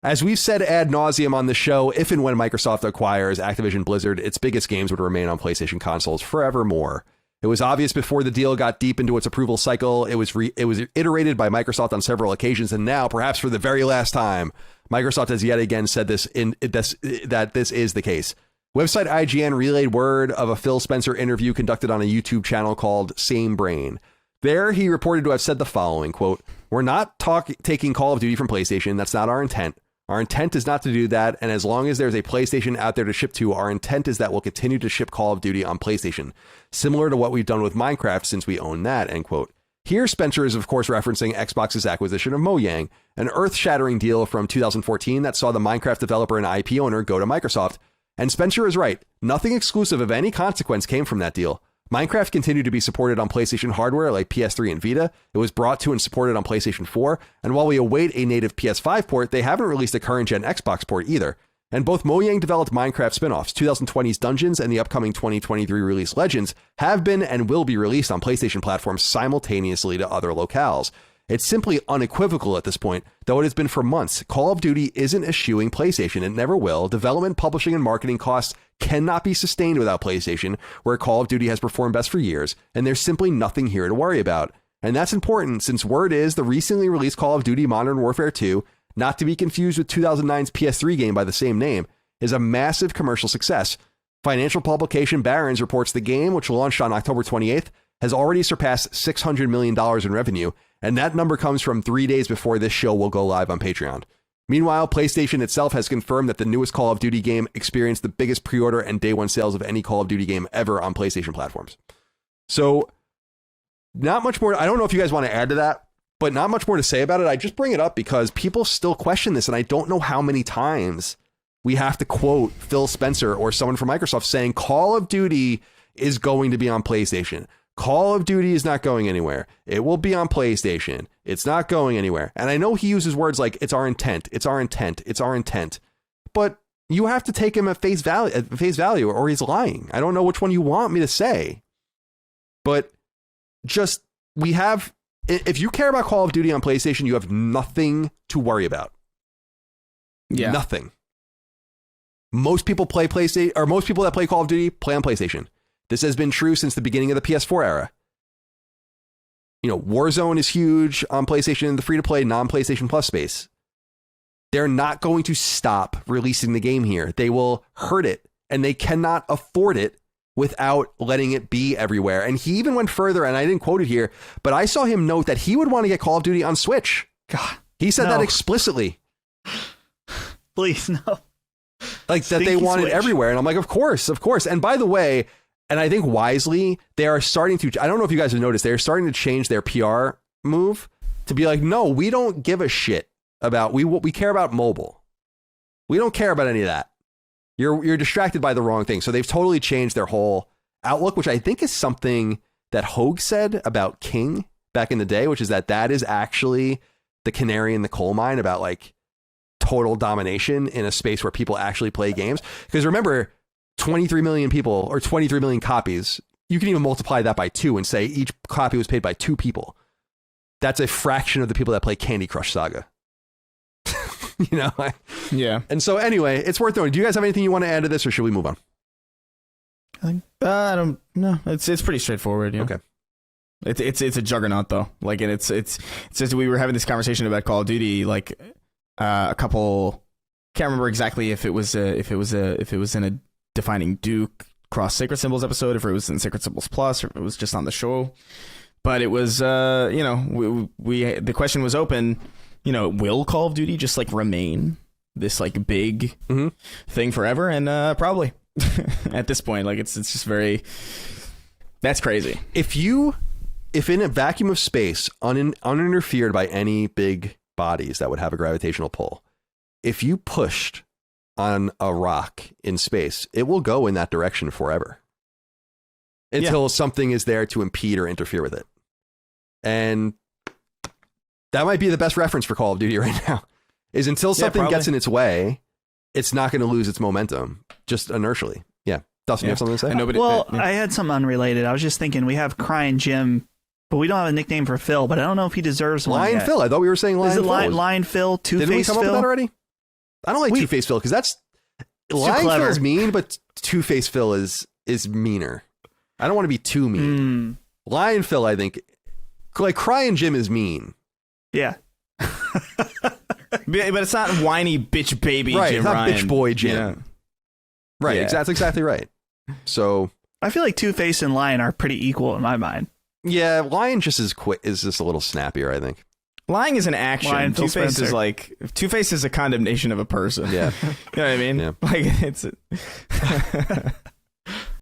As we've said ad nauseum on the show, if and when Microsoft acquires Activision Blizzard, its biggest games would remain on PlayStation consoles forevermore. It was obvious before the deal got deep into its approval cycle. It was iterated by Microsoft on several occasions, and now, perhaps for the very last time, Microsoft has yet again said that this is the case. Website IGN relayed word of a Phil Spencer interview conducted on a YouTube channel called Same Brain. There, he reported to have said the following, quote, "We're not taking Call of Duty from PlayStation. That's not our intent. Our intent is not to do that, and as long as there's a PlayStation out there to ship to, our intent is that we'll continue to ship Call of Duty on PlayStation, similar to what we've done with Minecraft since we own that," end quote. Here, Spencer is, of course, referencing Xbox's acquisition of Mojang, an earth-shattering deal from 2014 that saw the Minecraft developer and IP owner go to Microsoft. And Spencer is right. Nothing exclusive of any consequence came from that deal. Minecraft continued to be supported on PlayStation hardware like PS3 and Vita. It was brought to and supported on PlayStation 4. And while we await a native PS5 port, they haven't released a current-gen Xbox port either. And both Mojang developed Minecraft spin-offs, 2020's Dungeons and the upcoming 2023 release Legends, have been and will be released on PlayStation platforms simultaneously to other locales. It's simply unequivocal at this point, though it has been for months. Call of Duty isn't eschewing PlayStation. It never will. Development, publishing, and marketing costs cannot be sustained without PlayStation, where Call of Duty has performed best for years, and there's simply nothing here to worry about. And that's important, since word is the recently released Call of Duty Modern Warfare 2, not to be confused with 2009's PS3 game by the same name, is a massive commercial success. Financial publication Barron's reports the game, which launched on October 28th, has already surpassed $600 million in revenue, and that number comes from 3 days before this show will go live on Patreon. Meanwhile, PlayStation itself has confirmed that the newest Call of Duty game experienced the biggest pre-order and day one sales of any Call of Duty game ever on PlayStation platforms. So, not much more. I don't know if you guys want to add to that, but not much more to say about it. I just bring it up because people still question this, and I don't know how many times we have to quote Phil Spencer or someone from Microsoft saying Call of Duty is going to be on PlayStation. Call of Duty is not going anywhere. It will be on PlayStation. It's not going anywhere. And I know he uses words like, it's our intent, it's our intent, it's our intent. But you have to take him at face value, or he's lying. I don't know which one you want me to say. But just, if you care about Call of Duty on PlayStation, you have nothing to worry about. Yeah. Nothing. Most people play PlayStation, or most people that play Call of Duty play on PlayStation. This has been true since the beginning of the PS4 era. You know, Warzone is huge on PlayStation in the free-to-play non-PlayStation Plus space. They're not going to stop releasing the game here. They will hurt it, and they cannot afford it without letting it be everywhere. And he even went further, and I didn't quote it here, but I saw him note that he would want to get Call of Duty on Switch. God, he said that explicitly. Please, no. Like, that they want it everywhere. And I'm like, of course. And by the way, and I think wisely, they are starting to, I don't know if you guys have noticed, they're starting to change their PR move to be like, no, we don't give a shit about, we care about mobile. We don't care about any of that. You're distracted by the wrong thing. So they've totally changed their whole outlook, which I think is something that Hogue said about King back in the day, which is that is actually the canary in the coal mine about like total domination in a space where people actually play games. Because remember, 23 million people or 23 million copies, you can even multiply that by 2 and say each copy was paid by 2 people. That's a fraction of the people that play Candy Crush Saga. You know? Yeah. And so anyway, it's worth knowing. Do you guys have anything you want to add to this, or should we move on? I don't know. It's pretty straightforward. Yeah. Okay. It's a juggernaut though. Like, and it's just, we were having this conversation about Call of Duty, like a couple, can't remember exactly if it was in a Defining Duke Cross Sacred Symbols episode, if it was in Sacred Symbols Plus, or if it was just on the show. But it was, the question was open, will Call of Duty just like remain this like big thing forever? And probably at this point, like it's just very, that's crazy. If in a vacuum of space, uninterfered by any big bodies that would have a gravitational pull, if you pushed on a rock in space, it will go in that direction forever until something is there to impede or interfere with it. And that might be the best reference for Call of Duty right now, is until something gets in its way, it's not going to lose its momentum, just inertially. Yeah. Dustin, you have something to say? I had something unrelated. I was just thinking, we have Crying Jim, but we don't have a nickname for Phil, but I don't know if he deserves one Lion yet. Phil. I thought we were saying Lion Phil. Is it Lion Phil, Two-Face Phil? Didn't we come up with that already? I don't like Two-Face Phil because that's Lying clever. Phil's mean, but Two-Face Phil is meaner. I don't want to be too mean. Lion Phil, I think, like Crying Jim is mean. Yeah. But it's not whiny bitch baby Right, Jim it's not Ryan. bitch boy Jim. Yeah. Right, Yeah. that's exactly right. So I feel like Two-Face and Lion are pretty equal in my mind. yeah, Lion just is just a little snappier, I think. Lying is an action. Lion Phil Two-Face is Spencer. like Two-Face is a condemnation of a person. Yeah. You know what I mean? Yeah. Like it's